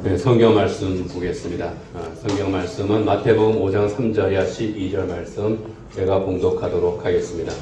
네, 성경 말씀 보겠습니다. 성경 말씀은 마태복음 5장 3절이야 12절 말씀 제가 봉독하도록 하겠습니다.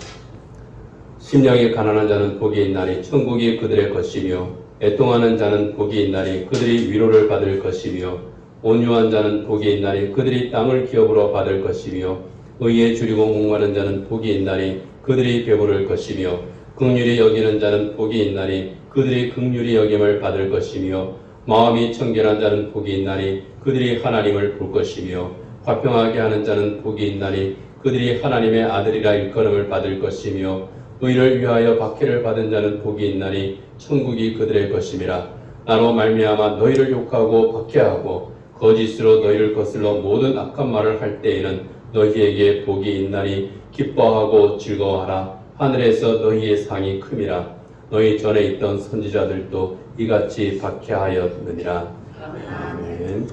심령이 가난한 자는 복이 있나니 천국이 그들의 것이며 애통하는 자는 복이 있나니 그들이 위로를 받을 것이며 온유한 자는 복이 있나니 그들이 땅을 기업으로 받을 것이며 의에 줄이고 목마른 자는 복이 있나니 그들이 배부를 것이며 긍휼히 여기는 자는 복이 있나니 그들이 긍휼히 여김을 받을 것이며 마음이 청결한 자는 복이 있나니 그들이 하나님을 볼 것이며 화평하게 하는 자는 복이 있나니 그들이 하나님의 아들이라 일컬음을 받을 것이며 의를 위하여 박해를 받은 자는 복이 있나니 천국이 그들의 것임이라. 나로 말미암아 너희를 욕하고 박해하고 거짓으로 너희를 거슬러 모든 악한 말을 할 때에는 너희에게 복이 있나니 기뻐하고 즐거워하라. 하늘에서 너희의 상이 큼이라. 너희 전에 있던 선지자들도 이같이 박해하였느니라. 아멘.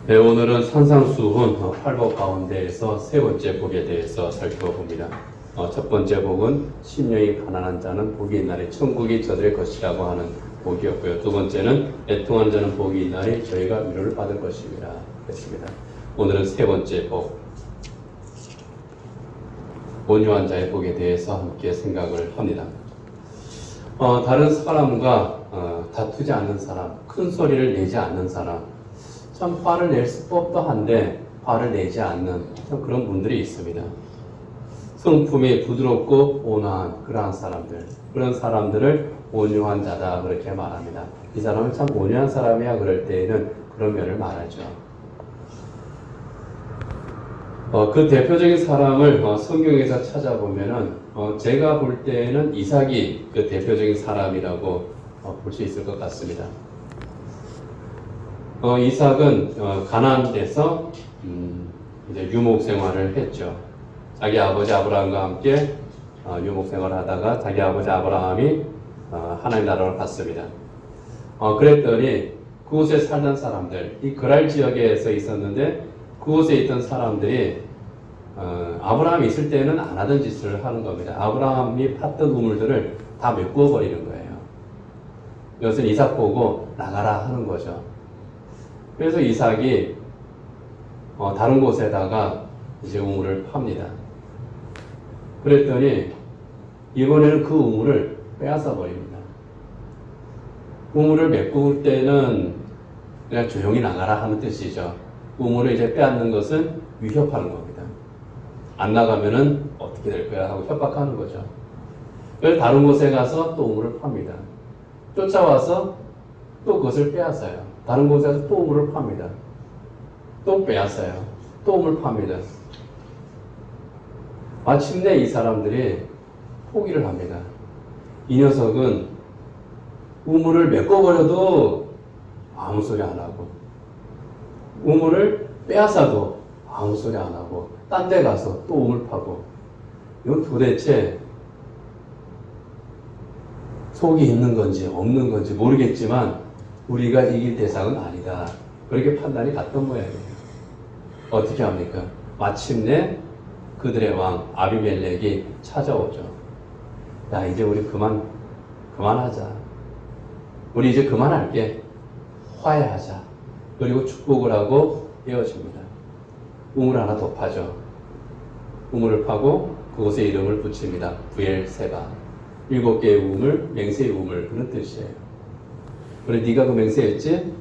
네, 오늘은 산상수훈 8복 가운데에서 세 번째 복에 대해서 살펴봅니다. 첫 번째 복은 심령이 가난한 자는 복이 있나니 천국이 저들의 것이라고 하는 복이었고요. 두 번째는 애통한 자는 복이 있나니 저희가 위로를 받을 것입니다. 그랬습니다. 오늘은 세 번째 복, 온유한 자의 복에 대해서 함께 생각을 합니다. 다른 사람과 다투지 않는 사람, 큰 소리를 내지 않는 사람, 참 화를 낼 법도 한데 화를 내지 않는 참 그런 분들이 있습니다. 성품이 부드럽고 온화한 그러한 사람들, 그런 사람들을 온유한 자다 그렇게 말합니다. 이 사람은 참 온유한 사람이야 그럴 때에는 그런 면을 말하죠. 그 대표적인 사람을 성경에서 찾아보면은 제가 볼 때는 이삭이 그 대표적인 사람이라고 볼 수 있을 것 같습니다. 이삭은 가나안에서 이제 유목 생활을 했죠. 자기 아버지 아브라함과 함께 유목 생활을 하다가 자기 아버지 아브라함이 하나님 나라로 갔습니다. 그랬더니 그곳에 살던 사람들, 이 그랄 지역에서 있었는데 그곳에 있던 사람들이 아브라함이 있을 때는 안 하던 짓을 하는 겁니다. 아브라함이 팠던 우물들을 다 메꾸어 버리는 거예요. 이것은 이삭 보고 나가라 하는 거죠. 그래서 이삭이 다른 곳에다가 이제 우물을 팝니다. 그랬더니 이번에는 그 우물을 빼앗아 버립니다. 우물을 메꿀 때는 그냥 조용히 나가라 하는 뜻이죠. 우물을 이제 빼앗는 것은 위협하는 겁니다. 안 나가면은 어떻게 될 거야 하고 협박하는 거죠. 그래서 다른 곳에 가서 또 우물을 팝니다. 쫓아와서 또 그것을 빼앗아요. 다른 곳에 가서 또 우물을 팝니다. 또 빼앗아요. 또 우물 팝니다. 마침내 이 사람들이 포기를 합니다. 이 녀석은 우물을 메꿔버려도 아무 소리 안 하고 우물을 빼앗아도 아무 소리 안 하고 딴 데 가서 또 우물 파고 이건 도대체 속이 있는 건지 없는 건지 모르겠지만 우리가 이길 대상은 아니다. 그렇게 판단이 갔던 모양이에요. 어떻게 합니까? 마침내 그들의 왕 아비멜렉이 찾아오죠. 야, 이제 우리 그만하자. 우리 이제 그만할게. 화해하자. 그리고 축복을 하고 헤어집니다. 우물 하나 더 파죠. 우물을 파고 그곳에 이름을 붙입니다. 부엘세바. 7개의 우물, 맹세의 우물 그런 뜻이에요. 그래 네가 그 맹세했지?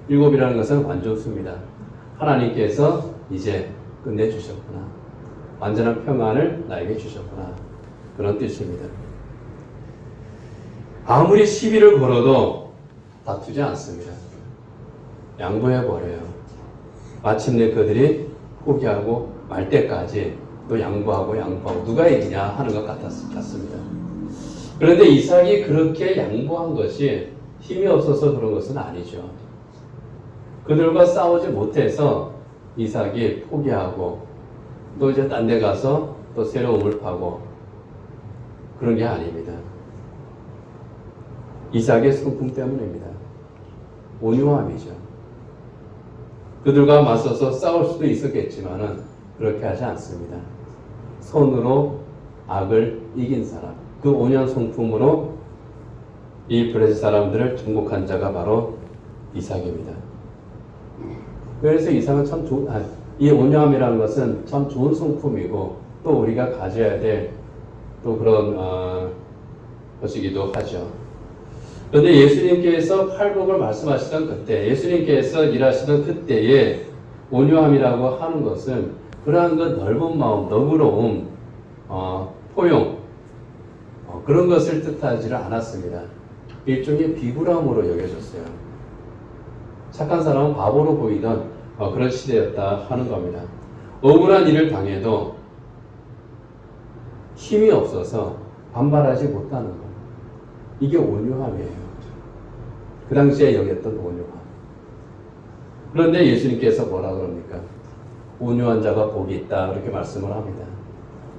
7이라는 것은 완전수입니다. 하나님께서 이제 끝내주셨구나. 완전한 평안을 나에게 주셨구나. 그런 뜻입니다. 아무리 시비를 걸어도 다투지 않습니다. 양보해버려요. 마침내 그들이 포기하고 말 때까지 또 양보하고 누가 이기냐 하는 것 같습니다. 그런데 이삭이 그렇게 양보한 것이 힘이 없어서 그런 것은 아니죠. 그들과 싸우지 못해서 이삭이 포기하고 또 이제 딴 데 가서 또 새로운 우물 파고 그런 게 아닙니다. 이삭의 성품 때문입니다. 온유함이죠. 그들과 맞서서 싸울 수도 있었겠지만은 그렇게 하지 않습니다. 손으로 악을 이긴 사람, 그 온유한 성품으로 이 블레셋 사람들을 정복한 자가 바로 이삭입니다. 그래서 이삭은 참 이 온유함이라는 것은 참 좋은 성품이고 또 우리가 가져야 될 또 그런 것이기도 하죠. 그런데 예수님께서 팔복을 말씀하시던 그때, 예수님께서 일하시던 그때에 온유함이라고 하는 것은 그러한 그 넓은 마음, 너그러움, 포용 그런 것을 뜻하지를 않았습니다. 일종의 비굴함으로 여겨졌어요. 착한 사람은 바보로 보이던 그런 시대였다 하는 겁니다. 억울한 일을 당해도 힘이 없어서 반발하지 못하는 것. 이게 온유함이에요. 그 당시에 여겼던 온유함. 그런데 예수님께서 뭐라 그럽니까? 온유한 자가 복이 있다. 그렇게 말씀을 합니다.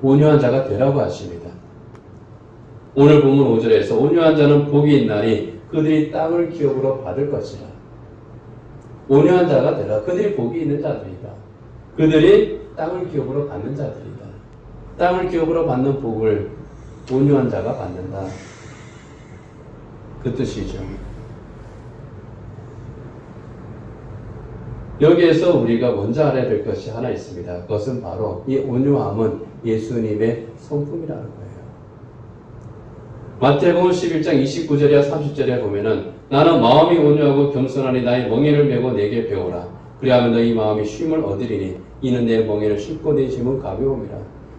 온유한 자가 되라고 하십니다. 오늘 본문 5절에서 온유한 자는 복이 있나니 그들이 땅을 기업으로 받을 것이라. 온유한 자가 되라. 그들이 복이 있는 자들이다. 그들이 땅을 기업으로 받는 자들이다. 땅을 기업으로 받는 복을 온유한 자가 받는다. 그 뜻이죠. 여기에서 우리가 먼저 알아야 될 것이 하나 있습니다. 그것은 바로 이 온유함은 예수님의 성품이라는 거예요. 마태복음 11장 29절이나 30절에 보면은 나는 마음이 온유하고 겸손하니 나의 멍에를 메고 내게 배우라. 그리하면 너희 마음이 쉼을 얻으리니 이는 내 멍에를 싣고 내 짐은 가벼움이라.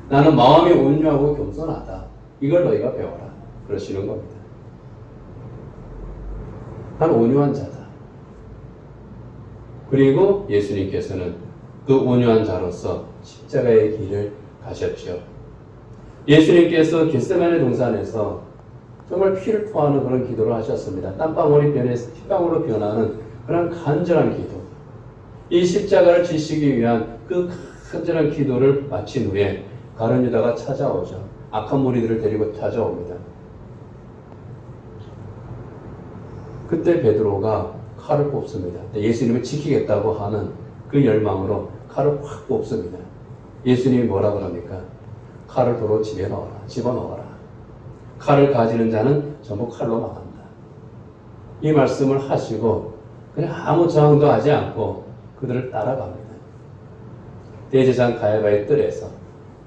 나는 마음이 온유하고 겸손하다. 이걸 너희가 배워라. 그러시는 겁니다. 나는 온유한 자다. 그리고 예수님께서는 그 온유한 자로서 십자가의 길을 가셨죠. 예수님께서 겟세마네 동산에서 정말 피를 토하는 그런 기도를 하셨습니다. 땀방울이 변해서 피방울로 변하는 그런 간절한 기도. 이 십자가를 지시기 위한 그 간절한 기도를 마친 후에 가룟 유다가 찾아오죠. 악한 무리들을 데리고 찾아옵니다. 그때 베드로가 칼을 뽑습니다. 예수님을 지키겠다고 하는 그 열망으로 칼을 확 뽑습니다. 예수님이 뭐라 그럽니까? 칼을 도로 집어넣어라. 칼을 가지는 자는 전부 칼로 망한다. 이 말씀을 하시고 그냥 아무 저항도 하지 않고 그들을 따라갑니다. 대제사장 가야바의 뜰에서,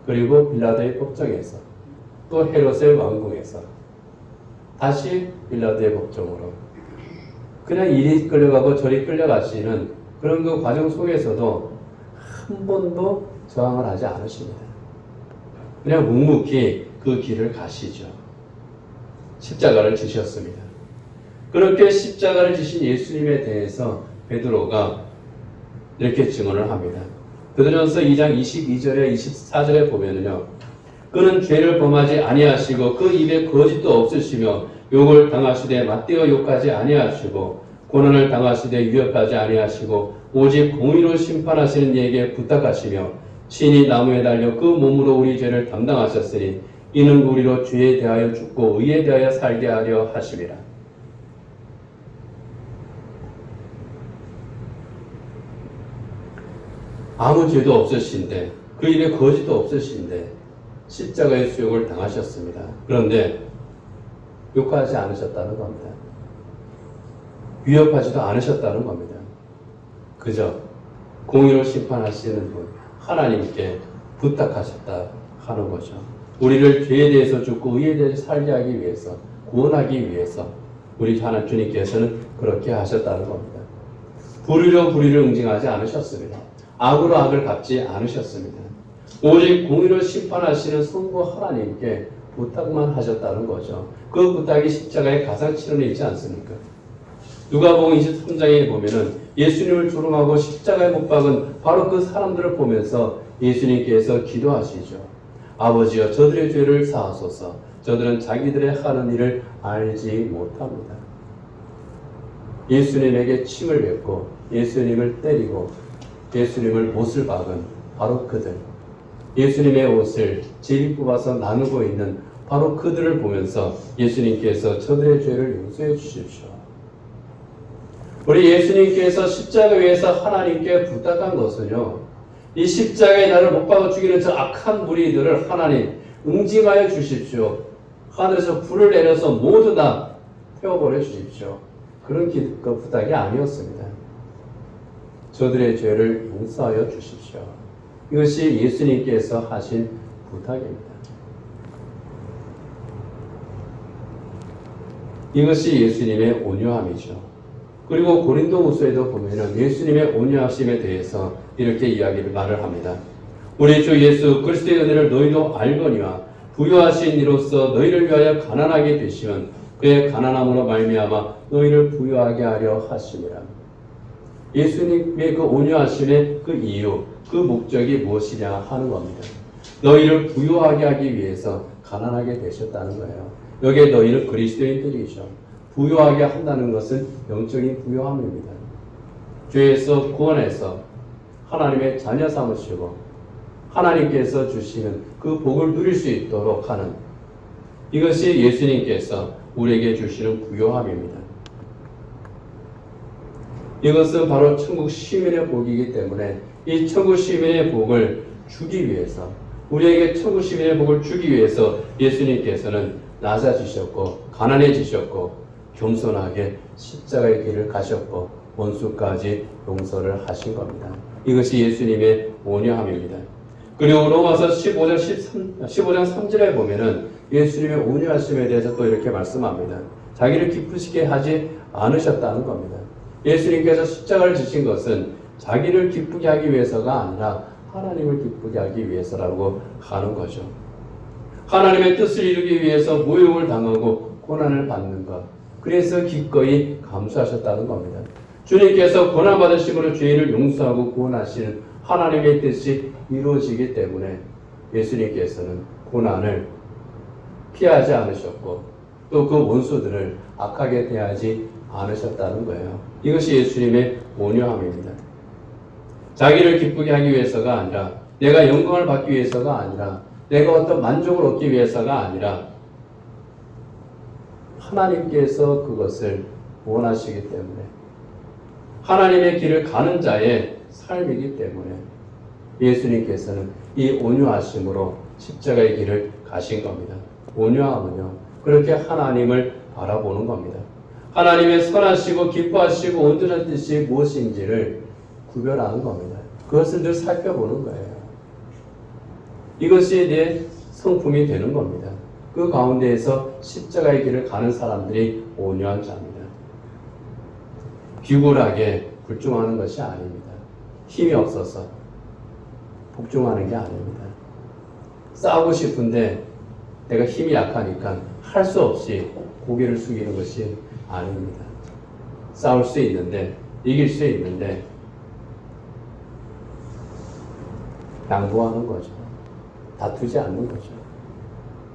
그리고 빌라도의 법정에서, 또 헤롯의 왕궁에서, 다시 빌라도의 법정으로 그냥 이리 끌려가고 저리 끌려가시는 그런 그 과정 속에서도 한 번도 저항을 하지 않으십니다. 그냥 묵묵히 그 길을 가시죠. 십자가를 지셨습니다. 그렇게 십자가를 지신 예수님에 대해서 베드로가 이렇게 증언을 합니다. 베드로전서 2장 22절에 24절에 보면은요, 그는 죄를 범하지 아니하시고 그 입에 거짓도 없으시며 욕을 당하시되 맞대어 욕하지 아니하시고 고난을 당하시되 위협하지 아니하시고 오직 공의로 심판하시는 이에게 부탁하시며 친히 나무에 달려 그 몸으로 우리 죄를 담당하셨으니 이는 우리로 죄에 대하여 죽고 의에 대하여 살게 하려 하심이라. 아무 죄도 없으신데, 그 입에 거짓도 없으신데 십자가의 수욕을 당하셨습니다. 그런데 욕하지 않으셨다는 겁니다. 위협하지도 않으셨다는 겁니다. 그저 공의로 심판하시는 분 하나님께 부탁하셨다 하는 거죠. 우리를 죄에 대해서 죽고 의에 대해서 살게 하기 위해서, 구원하기 위해서 우리 하나님 주님께서는 그렇게 하셨다는 겁니다. 불의로 불의를 응징하지 않으셨습니다. 악으로 악을 갚지 않으셨습니다. 오직 공의로 심판하시는 성부 하나님께 부탁만 하셨다는 거죠. 그 부탁이 십자가의 가상치론에 있지 않습니까? 누가복음 23장에 보면은 예수님을 조롱하고 십자가에 못 박은 바로 그 사람들을 보면서 예수님께서 기도하시죠. 아버지여 저들의 죄를 사하소서. 저들은 자기들의 하는 일을 알지 못합니다. 예수님에게 침을 뱉고 예수님을 때리고 예수님을 못을 박은 바로 그들, 예수님의 옷을 제비 뽑아서 나누고 있는 바로 그들을 보면서 예수님께서 저들의 죄를 용서해 주십시오. 우리 예수님께서 십자가 위에서 하나님께 부탁한 것은요, 이 십자가에 나를 못 박아 죽이는 저 악한 무리들을 하나님 응징하여 주십시오. 하늘에서 불을 내려서 모두 다 태워버려 주십시오. 그런 그 부탁이 아니었습니다. 저들의 죄를 용서하여 주십시오. 이것이 예수님께서 하신 부탁입니다. 이것이 예수님의 온유함이죠. 그리고 고린도후서에도 보면은 예수님의 온유하심에 대해서 이렇게 말을 합니다. 우리 주 예수 그리스도의 은혜를 너희도 알거니와 부유하신 이로써 너희를 위하여 가난하게 되시면 그의 가난함으로 말미암아 너희를 부유하게 하려 하심이라. 예수님의 그 온유하심의 그 이유, 그 목적이 무엇이냐 하는 겁니다. 너희를 부유하게 하기 위해서 가난하게 되셨다는 거예요. 여기에 너희는 그리스도인들이죠. 부유하게 한다는 것은 영적인 부유함입니다. 죄에서 구원해서 하나님의 자녀 삼으시고 하나님께서 주시는 그 복을 누릴 수 있도록 하는, 이것이 예수님께서 우리에게 주시는 부유함입니다. 이것은 바로 천국 시민의 복이기 때문에 이 천국 시민의 복을 주기 위해서, 우리에게 천국 시민의 복을 주기 위해서 예수님께서는 낮아지셨고 가난해지셨고 겸손하게 십자가의 길을 가셨고 원수까지 용서를 하신 겁니다. 이것이 예수님의 온유함입니다. 그리고 로마서 15장 3절에 보면은 예수님의 온유하심에 대해서 또 이렇게 말씀합니다. 자기를 기쁘시게 하지 않으셨다는 겁니다. 예수님께서 십자가를 지신 것은 자기를 기쁘게 하기 위해서가 아니라 하나님을 기쁘게 하기 위해서라고 하는 거죠. 하나님의 뜻을 이루기 위해서 모욕을 당하고 고난을 받는 것, 그래서 기꺼이 감수하셨다는 겁니다. 주님께서 고난받으심으로 죄인을 용서하고 구원하시는 하나님의 뜻이 이루어지기 때문에 예수님께서는 고난을 피하지 않으셨고 또 그 원수들을 악하게 대하지 않으셨다는 거예요. 이것이 예수님의 온유함입니다. 자기를 기쁘게 하기 위해서가 아니라, 내가 영광을 받기 위해서가 아니라, 내가 어떤 만족을 얻기 위해서가 아니라 하나님께서 그것을 원하시기 때문에, 하나님의 길을 가는 자의 삶이기 때문에 예수님께서는 이 온유하심으로 십자가의 길을 가신 겁니다. 온유함은요, 그렇게 하나님을 바라보는 겁니다. 하나님의 선하시고 기뻐하시고 온전한 뜻이 무엇인지를 구별하는 겁니다. 그것을 늘 살펴보는 거예요. 이것이 내 성품이 되는 겁니다. 그 가운데에서 십자가의 길을 가는 사람들이 온유한 자입니다. 비굴하게 굴종하는 것이 아닙니다. 힘이 없어서 복종하는 게 아닙니다. 싸우고 싶은데 내가 힘이 약하니까 할 수 없이 고개를 숙이는 것이 아닙니다. 싸울 수 있는데, 이길 수 있는데 양보하는 거죠. 다투지 않는 거죠.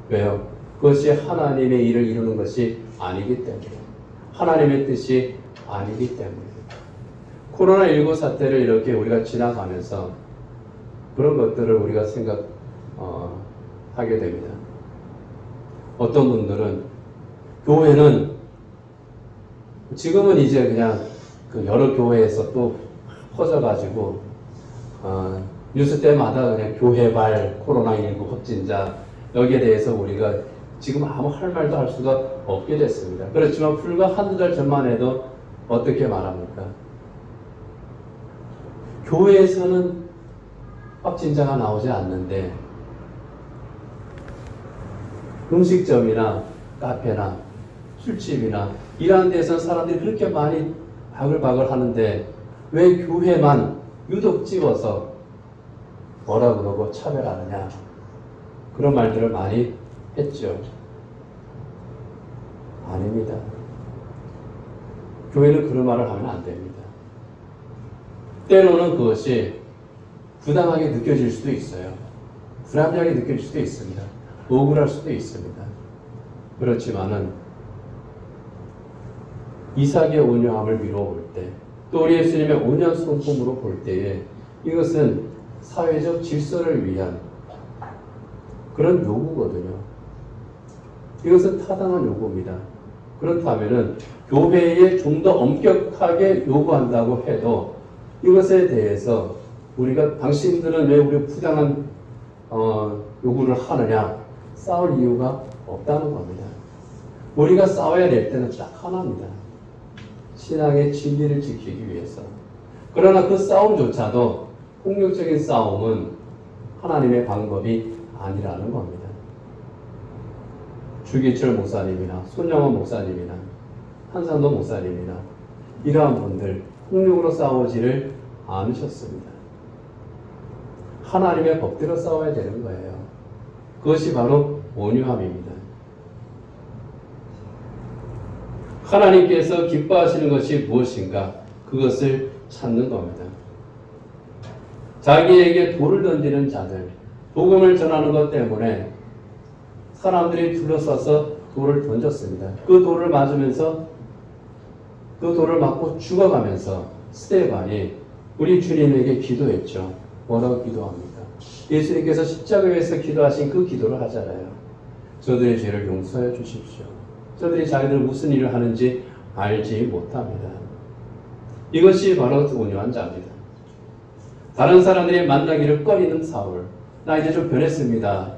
왜요? 그것이 하나님의 일을 이루는 것이 아니기 때문에, 하나님의 뜻이 아니기 때문에. 코로나19 사태를 이렇게 우리가 지나가면서 그런 것들을 우리가 하게 됩니다. 어떤 분들은 교회는 지금은 이제 그냥 그 여러 교회에서 또 퍼져가지고 뉴스 때마다 그냥 교회발 코로나19 확진자, 여기에 대해서 우리가 지금 아무 할 말도 할 수가 없게 됐습니다. 그렇지만 불과 한두 달 전만 해도 어떻게 말합니까? 교회에서는 확진자가 나오지 않는데 음식점이나 카페나 술집이나 이런 데서 사람들이 그렇게 많이 바글바글 하는데 왜 교회만 유독 찝어서 뭐라 그러고 차별하느냐, 그런 말들을 많이 했죠. 아닙니다. 교회는 그런 말을 하면 안 됩니다. 때로는 그것이 부당하게 느껴질 수도 있어요. 불합리하게 느껴질 수도 있습니다. 억울할 수도 있습니다. 그렇지만은 이삭의 온유함을 미루어 볼 때, 또 우리 예수님의 온유한 성품으로 볼 때에 이것은 사회적 질서를 위한 그런 요구거든요. 이것은 타당한 요구입니다. 그렇다면은 교회에 좀 더 엄격하게 요구한다고 해도 이것에 대해서 우리가 당신들은 왜 우리 부당한 요구를 하느냐, 싸울 이유가 없다는 겁니다. 우리가 싸워야 될 때는 딱 하나입니다. 신앙의 진리를 지키기 위해서. 그러나 그 싸움조차도 폭력적인 싸움은 하나님의 방법이 아니라는 겁니다. 주기철 목사님이나 손영원 목사님이나 한산도 목사님이나 이러한 분들 폭력으로 싸우지를 않으셨습니다. 하나님의 법대로 싸워야 되는 거예요. 그것이 바로 온유함입니다. 하나님께서 기뻐하시는 것이 무엇인가? 그것을 찾는 겁니다. 자기에게 돌을 던지는 자들, 복음을 전하는 것 때문에 사람들이 둘러싸서 돌을 던졌습니다. 그 돌을 맞으면서 그 돌을 맞고 죽어가면서 스데반이 우리 주님에게 기도했죠. 뭐라고 기도합니까? 예수님께서 십자가에서 기도하신 그 기도를 하잖아요. 저들의 죄를 용서해 주십시오. 저들이 자기들 무슨 일을 하는지 알지 못합니다. 이것이 바로 온유한 자입니다. 다른 사람들이 만나기를 꺼리는 사울, 나 이제 좀 변했습니다.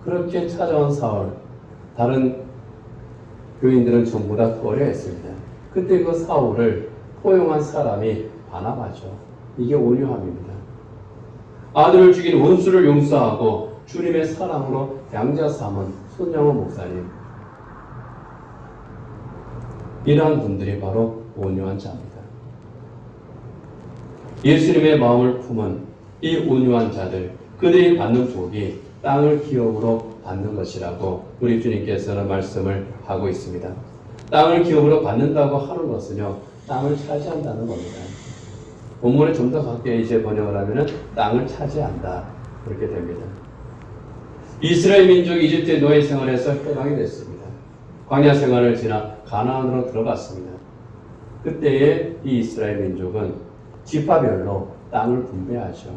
그렇게 찾아온 사울, 다른 교인들은 전부 다 꺼려했습니다. 그때 그 사울을 포용한 사람이 바나바죠. 이게 온유함입니다. 아들을 죽인 원수를 용서하고 주님의 사랑으로 양자 삼은 손영원 목사님, 이러한 분들이 바로 온유한 자입니다. 예수님의 마음을 품은 이 온유한 자들, 그들이 받는 복이 땅을 기업으로 받는 것이라고 우리 주님께서는 말씀을 하고 있습니다. 땅을 기업으로 받는다고 하는 것은요, 땅을 차지한다는 겁니다. 본문에 좀 더 가까이 이제 번역을 하면은 땅을 차지한다, 그렇게 됩니다. 이스라엘 민족이 이집트의 노예 생활에서 해방이 됐습니다. 광야 생활을 지나 가나안으로 들어갔습니다. 그때의 이 이스라엘 민족은 지파별로 땅을 분배하죠.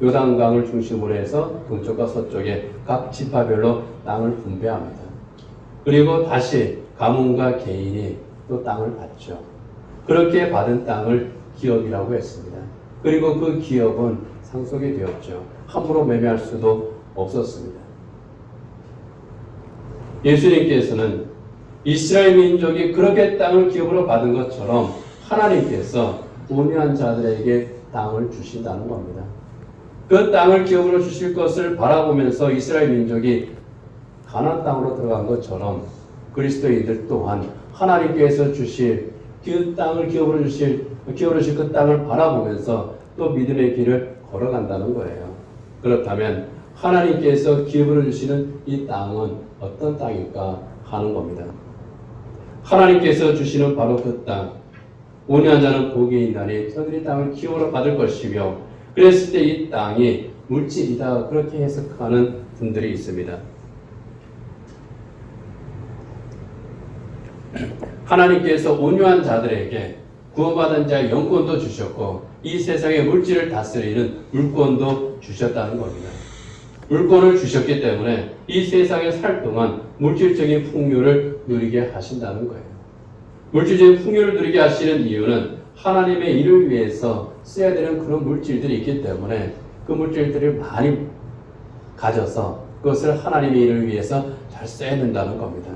요단강을 중심으로 해서 동쪽과 서쪽에 각 지파별로 땅을 분배합니다. 그리고 다시 가문과 개인이 또 땅을 받죠. 그렇게 받은 땅을 기업이라고 했습니다. 그리고 그 기업은 상속이 되었죠. 함부로 매매할 수도 없었습니다. 예수님께서는 이스라엘 민족이 그렇게 땅을 기업으로 받은 것처럼 하나님께서 온유한 자들에게 땅을 주신다는 겁니다. 그 땅을 기업으로 주실 것을 바라보면서 이스라엘 민족이 가나안 땅으로 들어간 것처럼 그리스도인들 또한 하나님께서 주실 그 땅을 기업으로 주실 그 땅을 바라보면서 또 믿음의 길을 걸어간다는 거예요. 그렇다면 하나님께서 기업으로 주시는 이 땅은 어떤 땅일까 하는 겁니다. 하나님께서 주시는 바로 그 땅, 온유한 자는 복이 있나니 저들이 땅을 기업으로 받을 것이며, 그랬을 때 이 땅이 물질이다, 그렇게 해석하는 분들이 있습니다. 하나님께서 온유한 자들에게 구원받은 자의 영권도 주셨고 이 세상의 물질을 다스리는 물권도 주셨다는 겁니다. 물권을 주셨기 때문에 이 세상에 살 동안 물질적인 풍요를 누리게 하신다는 거예요. 물질적인 풍요를 누리게 하시는 이유는 하나님의 일을 위해서 써야 되는 그런 물질들이 있기 때문에 그 물질들을 많이 가져서 그것을 하나님의 일을 위해서 잘 써야 된다는 겁니다.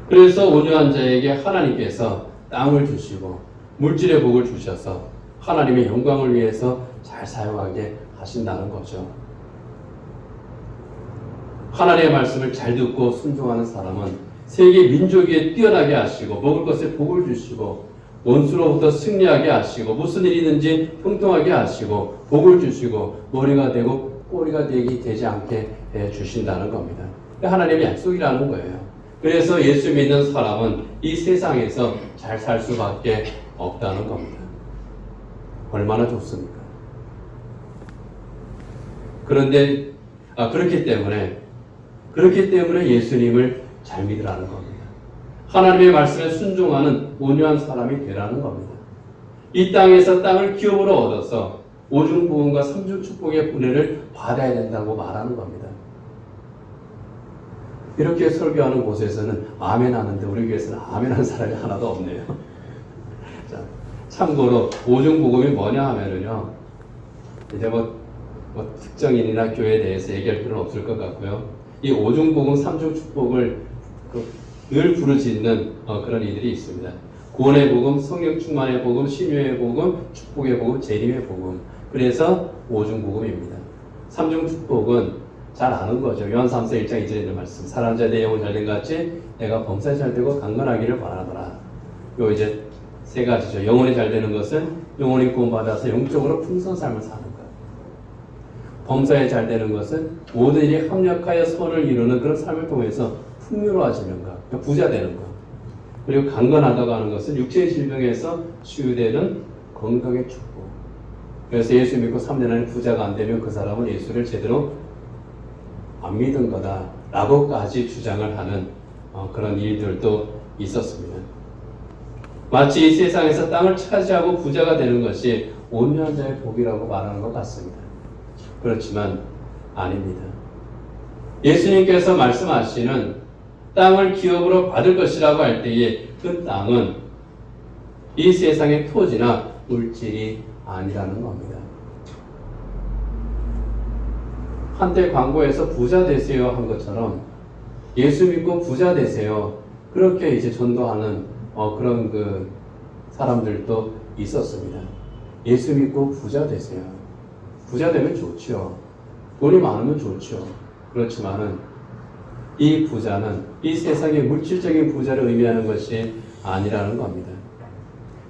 그래서 온유한 자에게 하나님께서 땅을 주시고 물질의 복을 주셔서 하나님의 영광을 위해서 잘 사용하게 하신다는 거죠. 하나님의 말씀을 잘 듣고 순종하는 사람은 세계 민족 위에 뛰어나게 하시고 먹을 것에 복을 주시고 원수로부터 승리하게 하시고 무슨 일이든지 형통하게 하시고 복을 주시고 머리가 되고 꼬리가 되지 않게 해주신다는 겁니다. 하나님의 약속이라는 거예요. 그래서 예수 믿는 사람은 이 세상에서 잘 살 수밖에 없다는 겁니다. 얼마나 좋습니까? 그런데 그렇기 때문에 예수님을 잘 믿으라는 겁니다. 하나님의 말씀에 순종하는 온유한 사람이 되라는 겁니다. 이 땅에서 땅을 기업으로 얻어서 오중부흥과 삼중축복의 은혜를 받아야 된다고 말하는 겁니다. 이렇게 설교하는 곳에서는 아멘 하는데 우리 교회에서는 아멘 하는 사람이 하나도 없네요. 자, 참고로 오중복음이 뭐냐 하면은요, 이제 뭐 특정인이나 교회에 대해서 얘기할 필요는 없을 것 같고요. 이 오중복음, 삼중축복을 늘 부르짖는 그런 이들이 있습니다. 구원의 복음, 성령 충만의 복음, 신유의 복음, 축복의 복음, 재림의 복음. 그래서 오중복음입니다. 삼중축복은 잘 아는 거죠. 요한 3서 1장 2절에 있는 말씀. 사랑하는 자 내 영혼 잘된 것 같이 내가 범사에 잘되고 강건하기를 바라노라. 요 이제 세 가지죠. 영혼이 잘되는 것은 영혼이 구원받아서 영적으로 풍성한 삶을 사는 것. 범사에 잘되는 것은 모든 일이 합력하여 선을 이루는 그런 삶을 통해서 풍요로워지는 것. 그러니까 부자 되는 것. 그리고 강건하다고 하는 것은 육체의 질병에서 치유되는 건강의 축복. 그래서 예수 믿고 3년 안에 부자가 안 되면 그 사람은 예수를 제대로 안 믿은 거다 라고까지 주장을 하는 그런 일들도 있었습니다. 마치 이 세상에서 땅을 차지하고 부자가 되는 것이 온유한 자의 복이라고 말하는 것 같습니다. 그렇지만 아닙니다. 예수님께서 말씀하시는 땅을 기업으로 받을 것이라고 할 때에 그 땅은 이 세상의 토지나 물질이 아니라는 겁니다. 한때 광고에서 부자 되세요 한 것처럼 예수 믿고 부자 되세요 그렇게 이제 전도하는 그런 그 사람들도 있었습니다. 예수 믿고 부자 되세요. 부자 되면 좋죠. 돈이 많으면 좋죠. 그렇지만은 이 부자는 이 세상의 물질적인 부자를 의미하는 것이 아니라는 겁니다.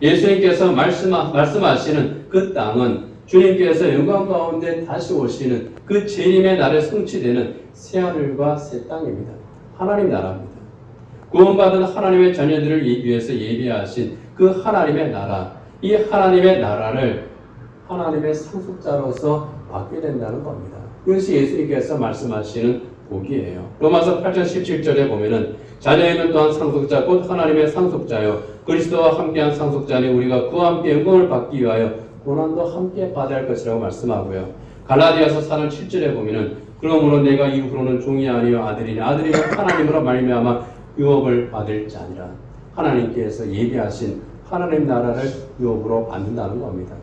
예수님께서 말씀하시는 그 땅은 주님께서 영광 가운데 다시 오시는 그 재림의 날에 성취되는 새하늘과 새 땅입니다. 하나님 나라입니다. 구원받은 하나님의 자녀들을 위해서 예비하신 그 하나님의 나라, 이 하나님의 나라를 하나님의 상속자로서 받게 된다는 겁니다. 그것이 예수님께서 말씀하시는 복이에요. 로마서 8장 17절에 보면은 자녀에는 또한 상속자 곧 하나님의 상속자요 그리스도와 함께한 상속자니 우리가 그와 함께 영광을 받기 위하여 고난도 함께 받아야 할 것이라고 말씀하고요. 갈라디아서 4장 7절에 보면은 그러므로 내가 이후로는 종이 아니요 아들이니 아들이면 하나님으로 말미암아 유업을 받을 자니라. 하나님께서 예비하신 하나님 나라를 유업으로 받는다는 겁니다.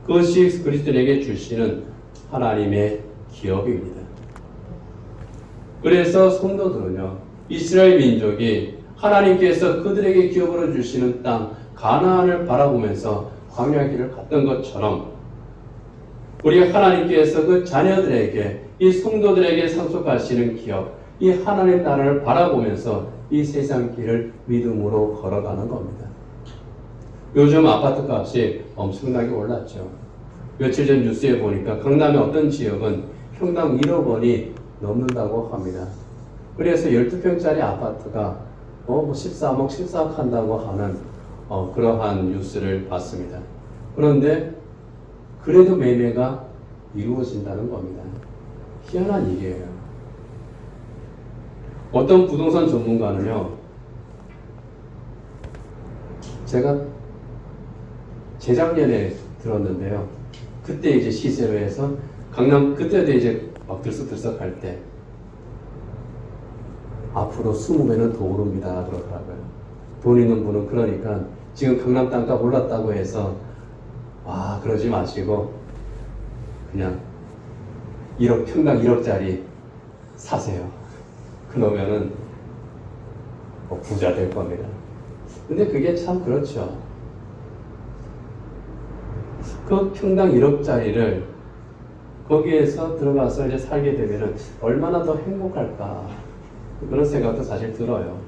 그것이 그리스도인에게 주시는 하나님의 기업입니다. 그래서 성도들은요, 이스라엘 민족이 하나님께서 그들에게 기업으로 주시는 땅 가나안을 바라보면서 광야의 길을 갔던 것처럼 우리 하나님께서 그 자녀들에게 이 성도들에게 상속하시는 기업 이 하나님 나라를 바라보면서 이 세상 길을 믿음으로 걸어가는 겁니다. 요즘 아파트 값이 엄청나게 올랐죠. 며칠 전 뉴스에 보니까 강남의 어떤 지역은 평당 1억 원이 넘는다고 합니다. 그래서 12평짜리 아파트가 13억, 14억 한다고 하는 그러한 뉴스를 봤습니다. 그런데 그래도 매매가 이루어진다는 겁니다. 희한한 일이에요. 어떤 부동산 전문가는요, 제가 재작년에 들었는데요. 그때 이제 시세로 해서 강남 그때도 이제 막 들썩들썩할 때 앞으로 20배는 더 오릅니다 그러더라고요. 돈 있는 분은 그러니까 지금 강남 땅값 올랐다고 해서 그러지 마시고 그냥 1억 평당 1억짜리 사세요. 그러면은 부자 될 겁니다. 근데 그게 참 그렇죠. 그 평당 1억짜리를 거기에서 들어가서 이제 살게 되면은 얼마나 더 행복할까 그런 생각도 사실 들어요.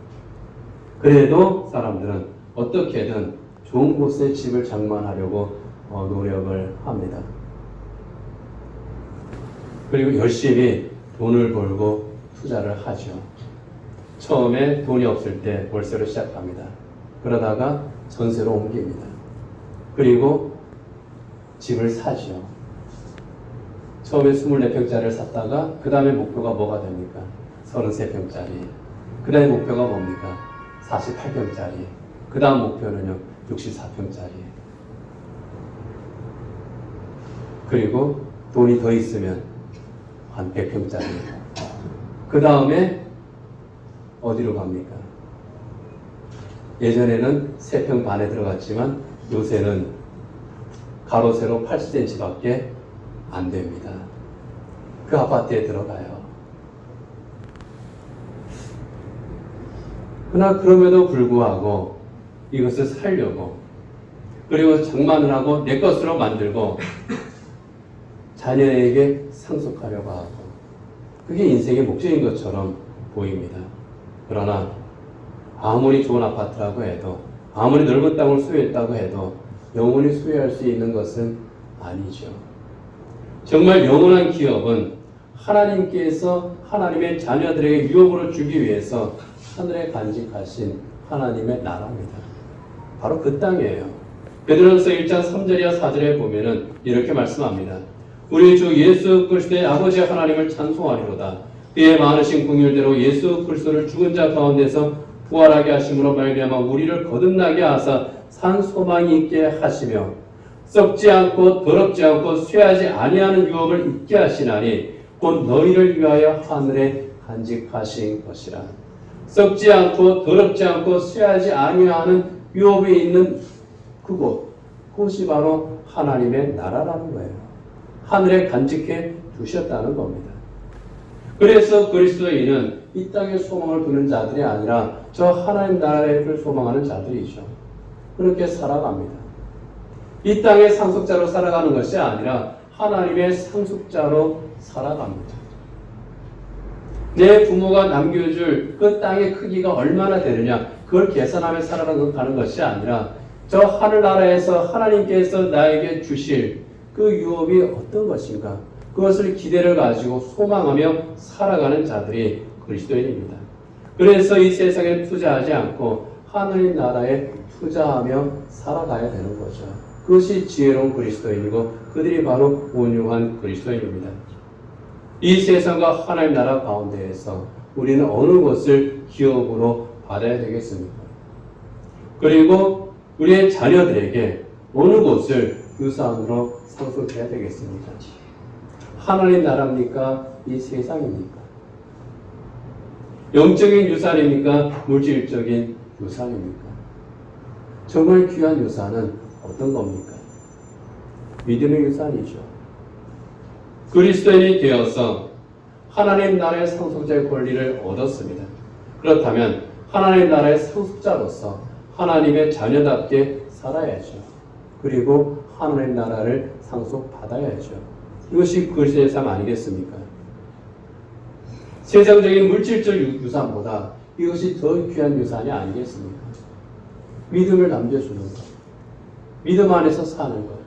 그래도 사람들은 어떻게든 좋은 곳에 집을 장만하려고 노력을 합니다. 그리고 열심히 돈을 벌고 투자를 하죠. 처음에 돈이 없을 때 월세로 시작합니다. 그러다가 전세로 옮깁니다. 그리고 집을 사죠. 처음에 24평짜리를 샀다가 그 다음에 목표가 뭐가 됩니까? 33평짜리. 그 다음에 목표가 뭡니까? 48평짜리. 그 다음 목표는요, 64평짜리. 그리고 돈이 더 있으면 한 100평짜리. 그 다음에 어디로 갑니까? 예전에는 3평 반에 들어갔지만 요새는 가로 세로 80cm 밖에 안 됩니다. 그 아파트에 들어가요. 그러나 그럼에도 불구하고 이것을 살려고, 그리고 장만을 하고 내 것으로 만들고 자녀에게 상속하려고 하고, 그게 인생의 목적인 것처럼 보입니다. 그러나 아무리 좋은 아파트라고 해도, 아무리 넓은 땅을 소유했다고 해도 영원히 소유할 수 있는 것은 아니죠. 정말 영원한 기업은 하나님께서 하나님의 자녀들에게 유업으로 주기 위해서 하늘에 간직하신 하나님의 나라입니다. 바로 그 땅이에요. 베드로전서 1장 3절이나 4절에 보면은 이렇게 말씀합니다. 우리 주 예수 그리스도의 아버지 하나님을 찬송하리로다. 그의 많으신 긍휼대로 예수 그리스도를 죽은 자 가운데서 부활하게 하심으로 말미암아 우리를 거듭나게 하사 산 소망이 있게 하시며 썩지 않고 더럽지 않고 쇠하지 아니하는 유업을 있게 하시나니 곧 너희를 위하여 하늘에 간직하신 것이라. 썩지 않고 더럽지 않고 쇠하지 아니하는 유업이 있는 그곳이 바로 하나님의 나라라는 거예요. 하늘에 간직해 두셨다는 겁니다. 그래서 그리스도인은 이 땅에 소망을 두는 자들이 아니라 저 하나님 나라를 소망하는 자들이죠. 그렇게 살아갑니다. 이 땅의 상속자로 살아가는 것이 아니라 하나님의 상속자로 살아갑니다. 내 부모가 남겨줄 그 땅의 크기가 얼마나 되느냐, 그걸 계산하며 살아가는 것이 아니라 저 하늘나라에서 하나님께서 나에게 주실 그 유업이 어떤 것인가, 그것을 기대를 가지고 소망하며 살아가는 자들이 그리스도인입니다. 그래서 이 세상에 투자하지 않고 하나님 나라에 투자하며 살아가야 되는 거죠. 그것이 지혜로운 그리스도인이고 그들이 바로 온유한 그리스도인입니다. 이 세상과 하나님 나라 가운데에서 우리는 어느 것을 기업으로 받아야 되겠습니까? 그리고 우리의 자녀들에게 어느 것을 유산으로 상속해야 되겠습니까? 하나님 나라입니까? 이 세상입니까? 영적인 유산입니까? 물질적인 유산입니까? 정말 귀한 유산은 어떤 겁니까? 믿음의 유산이죠. 그리스도인이 되어서 하나님 나라의 상속자의 권리를 얻었습니다. 그렇다면 하나님 나라의 상속자로서 하나님의 자녀답게 살아야죠. 그리고 하나님 나라를 상속받아야죠. 이것이 그리스도의 삶 아니겠습니까? 세상적인 물질적 유산보다 이것이 더 귀한 유산이 아니겠습니까? 믿음을 남겨주는 것, 믿음 안에서 사는 것,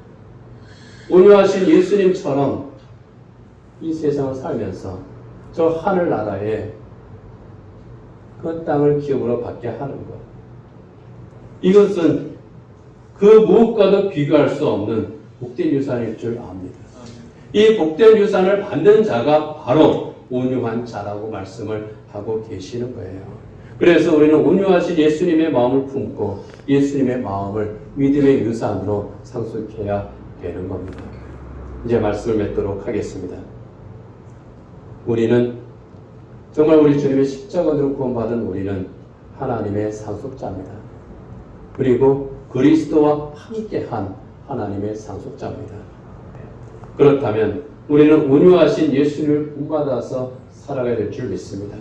온유하신 예수님처럼 이 세상을 살면서 저 하늘나라에 그 땅을 기업으로 받게 하는 것, 이것은 그 무엇과도 비교할 수 없는 복된 유산일 줄 압니다. 이 복된 유산을 받는 자가 바로 온유한 자라고 말씀을 하고 계시는 거예요. 그래서 우리는 온유하신 예수님의 마음을 품고 예수님의 마음을 믿음의 유산으로 상속해야 되는 겁니다. 이제 말씀을 맺도록 하겠습니다. 우리는 정말 우리 주님의 십자가로 구원받은 우리는 하나님의 상속자입니다. 그리고 그리스도와 함께한 하나님의 상속자입니다. 그렇다면 우리는 온유하신 예수님을 본받아서 살아가야 될 줄 믿습니다.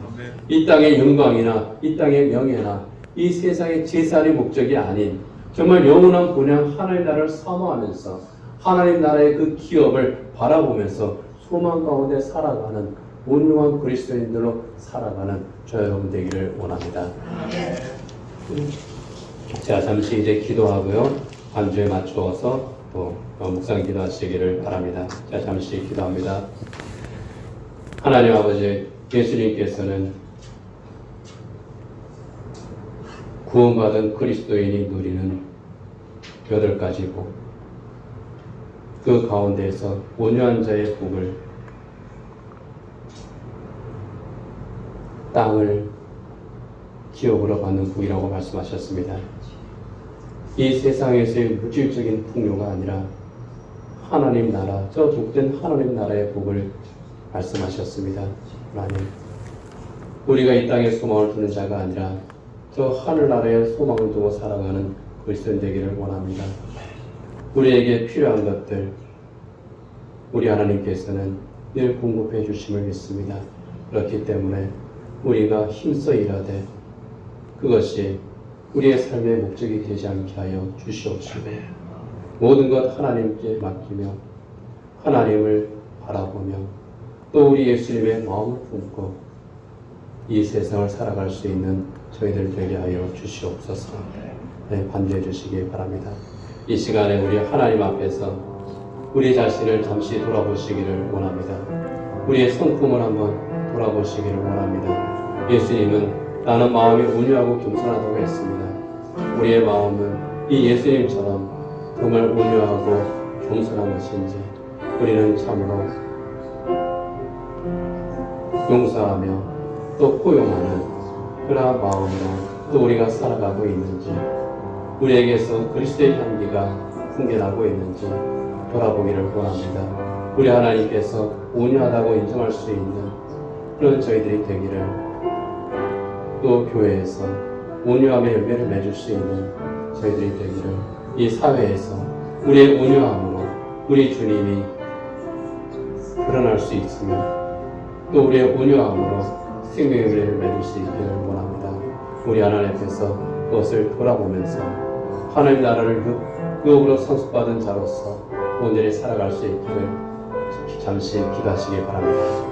이 땅의 영광이나 이 땅의 명예나 이 세상의 재산이 목적이 아닌 정말 영원한 본향 하나님 나라를 사모하면서 하나님 나라의 그 기업을 바라보면서 소망 가운데 살아가는 온유한 그리스도인들로 살아가는 저 여러분 되기를 원합니다. 자, 잠시 이제 기도하고요. 반주에 맞추어서 또 묵상 기도하시기를 바랍니다. 자, 잠시 기도합니다. 하나님 아버지, 예수님께서는 구원받은 그리스도인이 누리는 8가지 복, 그 가운데에서 온유한 자의 복을, 땅을 기업으로 받는 복이라고 말씀하셨습니다. 이 세상에서의 물질적인 풍요가 아니라 하나님 나라, 저 복된 하나님 나라의 복을 말씀하셨습니다. 하나님, 우리가 이 땅에 소망을 두는 자가 아니라 저 하늘나라에 소망을 두고 살아가는 그리스도인 되기를 원합니다. 우리에게 필요한 것들 우리 하나님께서는 늘 공급해 주심을 믿습니다. 그렇기 때문에 우리가 힘써 일하되 그것이 우리의 삶의 목적이 되지 않게 하여 주시옵시고 모든 것 하나님께 맡기며 하나님을 바라보며 또 우리 예수님의 마음을 품고 이 세상을 살아갈 수 있는 저희들 되게 하여 주시옵소서. 네, 반주해 주시기 바랍니다. 이 시간에 우리 하나님 앞에서 우리 자신을 잠시 돌아보시기를 원합니다. 우리의 성품을 한번 돌아보시기를 원합니다. 예수님은 나는 마음이 온유하고 겸손하다고 했습니다. 우리의 마음은 이 예수님처럼 정말 온유하고 겸손한 것인지 우리는 참으로 용서하며 또 포용하는 그러한 마음으로 또 우리가 살아가고 있는지 우리에게서 그리스도의 향기가 풍겨나고 있는지 돌아보기를 원합니다. 우리 하나님께서 온유하다고 인정할 수 있는 그런 저희들이 되기를 또 교회에서 온유함의 열매를 맺을 수 있는 저희들이 되기를 이 사회에서 우리의 온유함으로 우리 주님이 드러날 수 있으며 또 우리의 온유함으로 생명의 열매를 맺을 수 있기를 원합니다. 우리 하나님 앞에서 그것을 돌아보면서 하나님 나라를 유업으로 상속받은 자로서 온전히 살아갈 수 있기를 잠시 기도하시기 바랍니다.